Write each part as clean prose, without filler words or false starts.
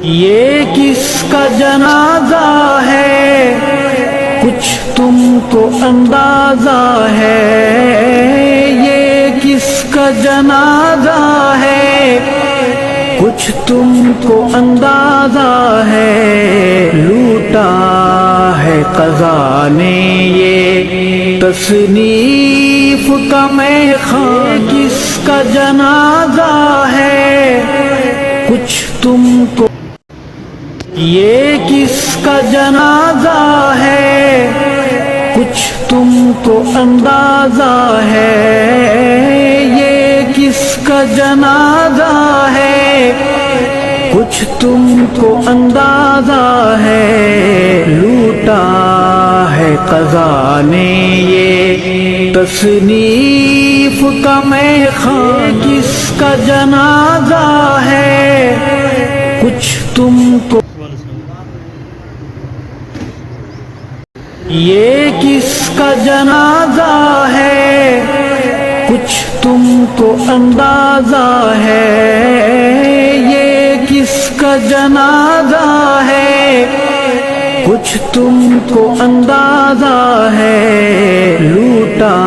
یہ کس کا جنازہ ہے کچھ تم کو اندازہ ہے، یہ کس کا جنازہ ہے کچھ تم کو اندازہ ہے، لوٹا ہے قضا نے یہ تصنیف کا میخانہ، کس کا جنازہ ہے کچھ تم کو، یہ کس کا جنازہ ہے کچھ تم کو اندازہ ہے، یہ کس کا جنازہ ہے کچھ تم کو اندازہ ہے، لوٹا ہے قضا نے یہ تصنیف کا میخانہ، کس کا جنازہ ہے کچھ تم کو، یہ کس کا جنازہ ہے کچھ تم کو اندازہ ہے، یہ کس کا جنازہ ہے کچھ تم کو اندازہ ہے، لوٹا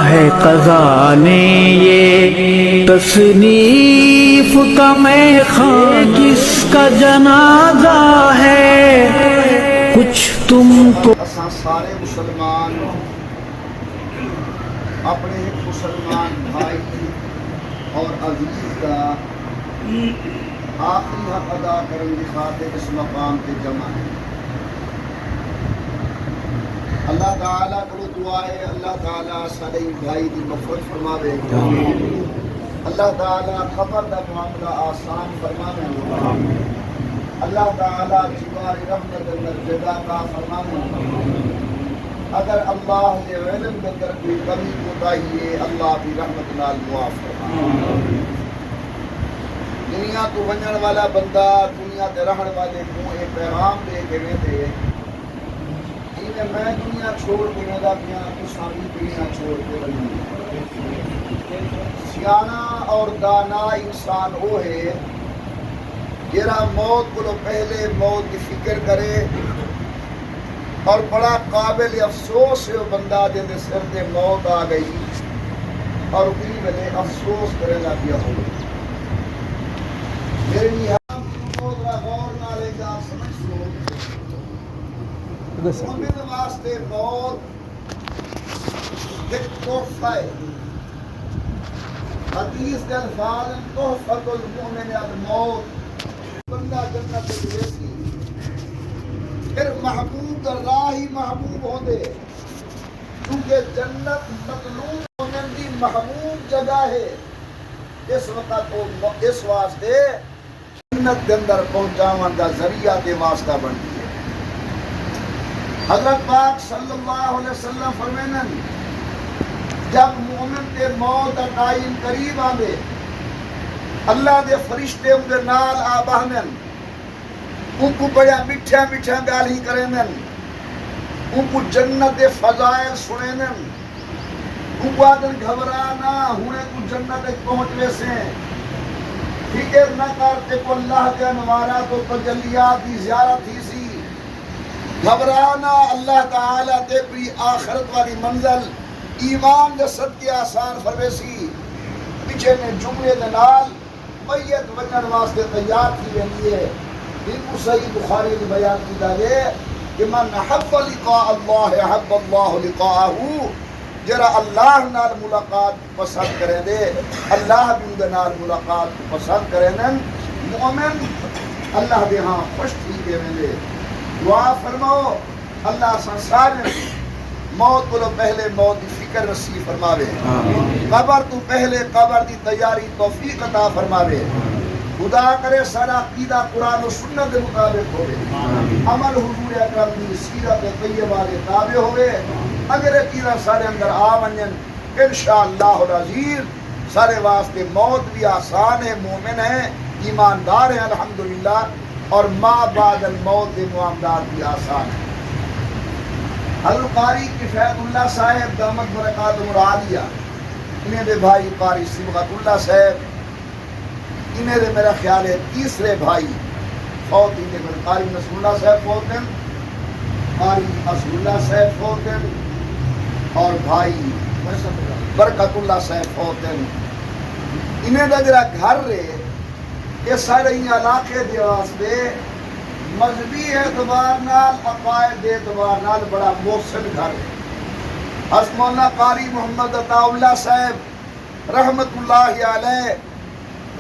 ہے قضا نے یہ تصنیف کا میخانہ، کس کا جنازہ ہے کچھ تم کو، اساں سارے مسلمان اپنے ایک مسلمان بھائی اور عزیز کا آخری حق ادا کرنے کی خاطر اس مقام پہ جمع ہے۔ اللہ تعالیٰ کو دعا ہے اللہ تعالیٰ سارے بھائی کی مغفرت فرماوے، اللہ تعالیٰ قبر دا معاملہ آسان فرماوے، اللہ تعالیٰ جوار رحمت اندر جگہ کا فرماوے، اگر اللہ کے علم کے اندر کوئی کمی کوتاہی ہے اللہ بھی رحمت نال معاف فرمائے۔ دنیا تو ونجن والا بندہ دنیا تے رہن والے کو ایک پیغام دے کے ویندے جی میں دنیا چھوڑ کے ویندا پیا تساں بھی دنیا چھوڑ کے ونجو۔ سیانا اور دانا انسان وہ ہے جڑا موت کو پہلے موت کی فکر کرے، اور بڑا قابل افسوس ہے وہ بندہ دے سر تے موت آ گئی اور اگلی ویلے افسوس کرے نہ پیا ہو۔ میرے یہاں موت را غور نہ لے جا سمجھ سو، مومن واسطے موت ایک تحفہ ہے۔ حدیث کے الفاظ تحفۃ المؤمن الموت، بندہ جنت میں ویسی پھر محبوب در راہ ہی محبوب ہوندے، کیونکہ جنت مطلوب مومن دی محبوب جگہ ہے۔ اس وقت اس واسطے جنت کے اندر پہنچاون دا ذریعہ دے واسطہ بنتی ہے۔ حضرت پاک صلی اللہ علیہ وسلم فرمائن جب مومن تے موت دا ٹائم قریب آندے اللہ دے فرشتے ان دے نال آ بہنن، ان کو بڑا میٹھا میٹھا گال ہی کریں، ان کو جنت دے فضائل سنیں، ان کو آدن گھبرانا ہونے کو جنت پہنچ ویسے، فکر نہ کرتے کو اللہ کے انوارات و تجلیات دی زیارت ہی سی، گھبرانا اللہ تعالیٰ تے بھی آخرت والی منزل ایمان دے صدقے آسان فرمیسی، پیچھے نے جملے دے نال میت ونجن واسطے تیار تھی ویندی ہے۔ بالکل صحیح بخاری نے بیان کیتا ہے کہ من حب لقاء اللہ حب اللہ لقاءہ، جرا اللہ نال ملاقات پسند کریں دے اللہ بھی اندر نال ملاقات پسند کریں، مومن اللہ دے ہاں خوش تھی دے دے۔ دعا فرماؤ اللہ سنسار موت کو پہلے موت دی فکر نصیب فرماوے، قبر تو پہلے قبر دی تیاری توفیق عطا فرماوے، خدا کرے سارا عقیدہ قرآن و سنت کے مطابق ہوئے، عمل حضور اکرم دی سیرت طیبہ کے تابع ہوئے، اگر عقیدہ سارے اندر آ ونجن انشاءاللہ العزیز سارے واسطے موت بھی آسان ہے، مومن ہیں ایماندار ہیں الحمدللہ، اور ما بعد الموت کے معاملات بھی آسان ہیں۔ حضرت قاری کفایت اللہ صاحب دامت برکاتہم العالیہ، انہیں دے بھائی قاری صبغت اللہ صاحب، انہیں دے میرا خیال ہے تیسرے بھائی فوت ہی لیکن قاری نصر اللہ صاحب فوت ہیں، قاری اصل اللہ صاحب فوت ہیں، اور بھائی برکت اللہ صاحب فوت ہیں. انہیں دا جڑا گھر رہے یہ سارے علاقے دے واسطے مذہبی اعتبار نال عقائد اعتبار نال بڑا محسن گھر ہے. حضرت مولانا قاری محمد عطا اللہ صاحب رحمت اللہ علیہ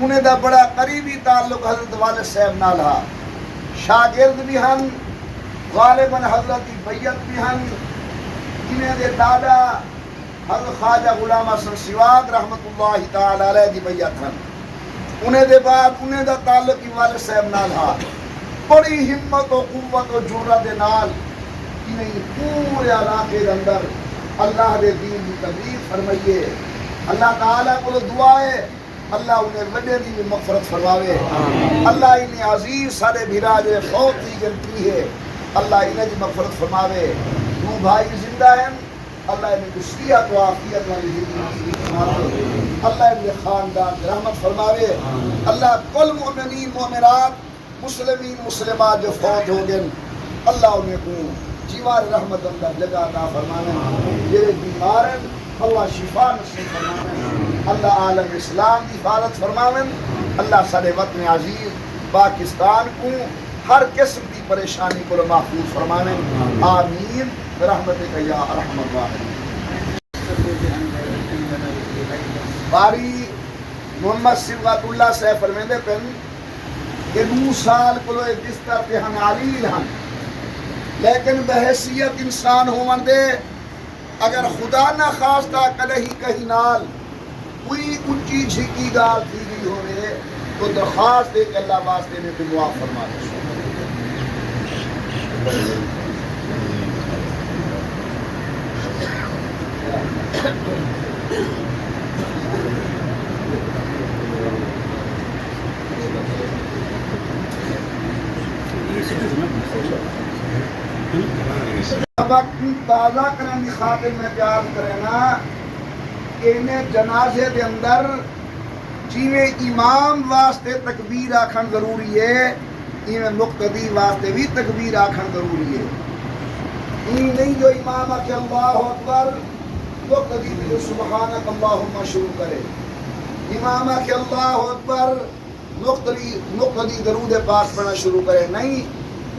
انہیں دا بڑا قریبی تعلق حضرت والد صاحب نال ہا. شاگرد بھی ہن، غالباً حضرت کی بیعت بھی ہن. انہیں دے دادا حضرت خواجہ غلام حسن سواگ رحمت اللہ تعالی علیہ دی بیعت ہن. انہیں دے بعد انہیں دا تعلق کی والد صاحب نال ہا. بڑی ہمت و قوت و جرأت دے نال انہیں پورے علاقے دے اندر اللہ دے دین کی تبلیغ فرمائیے. اللہ تعالیٰ کو دعا ہے اللہ انہیں وڈے دی مغفرت فرماوے. اللہ انہیں عزیز سارے بھیرا جو فوت کی گنتی ہے اللہ انہیں دی مغفرت فرماوے. دو بھائی زندہ ہیں اللہ انہیں صحت و عافیت والی زندگی فرماوے. اللہ انہیں خاندان رحمت فرماوے. اللہ کل مومنین مومنات مسلمین مسلمات جو فوت ہو گئے اللہ انہیں کو جیوار رحمت اندر جگہ عطا فرماوے. یہ بیمار ہیں اللہ شفا نصیب فرماوے. اللہ عالم اسلام کی حفاظت فرماوے. اللہ سارے وطن عزیز پاکستان کو ہر قسم کی پریشانی کو محفوظ فرماوے. آمین برحمتک یا ارحم الراحمین. باری محمد صبغت اللہ صاحب فرمیندے پن کہ 9 سال کو بستر پہ ہم علیل ہن لیکن بحیثیت انسان ہون دے اگر خدا نہ خواستہ کدے ہی کہیں نال کوئی اونچی جھکی گال تھی گئی ہوئے تو درخواست دے کہ اللہ واسطے نے دعا فرما دے. وقت تازہ کرنے کی خاطر میں پیار کرنا کہ انہیں جنازے دے اندر جیویں امام واسطے تکبیر آکھن ضروری ہے ایویں مقتدی واسطے بھی تکبیر آکھن ضروری ہے. این نہیں جو امام آکھے اللہ اکبر مقتدی بھی سبحانک اللہم شروع کرے. امام آکھے اللہ اکبر مقتدی درود پاک پڑھنا شروع کرے. نہیں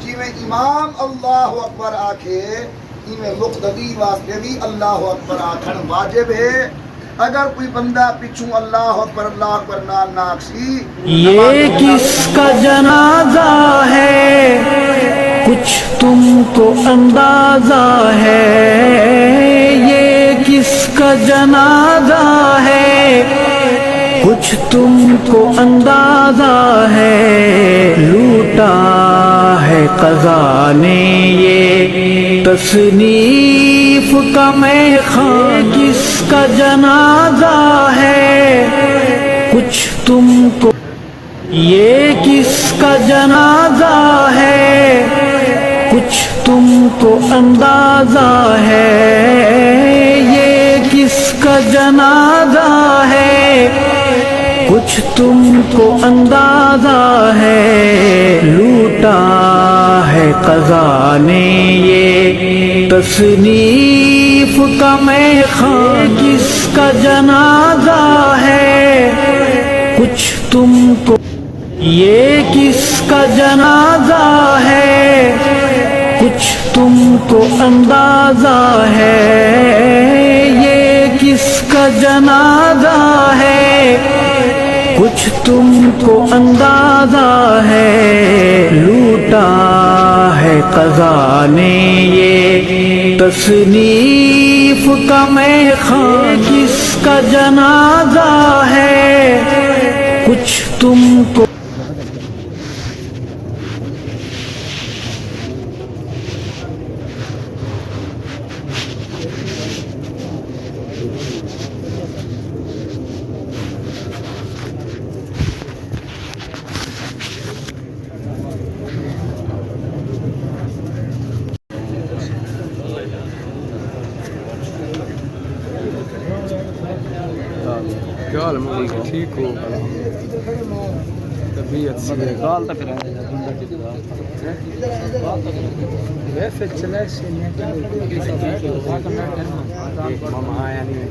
جیویں امام اللہ اکبر آکھے ایویں مقتدی واسطے بھی اللہ اکبر آکھن واجب ہے. اگر کوئی بندہ پچھوں اللہ اکبر نال ناکسی یہ کس کا جنازہ ہے کچھ تم کو اندازہ ہے. یہ کس کا جنازہ ہے کچھ تم کو اندازہ ہے. لوٹا ہے قضا نے یہ تصنیف کا میخان. کس کا جنازہ ہے کچھ تم کو یہ کس کا جنازہ ہے کچھ تم کو اندازہ ہے. یہ کس کا جنازہ ہے کچھ تم کو اندازہ ہے. لوٹا ہے قضا نے یہ تصنیف کا میخان. کس کا جنازہ ہے کچھ تم کو یہ کس کا جنازہ ہے کچھ تم کو اندازہ ہے. یہ کس کا جنازہ ہے کچھ تم کو اندازہ ہے. لوٹا ہے قضا نے یہ تصنیف کا میخان. کس کا جنازہ ہے کچھ تم کو کیا حال ہے؟ ٹھیک ہو؟ بھی اچھی ہے گال تو پھر ویسے چلے ماما آیا نہیں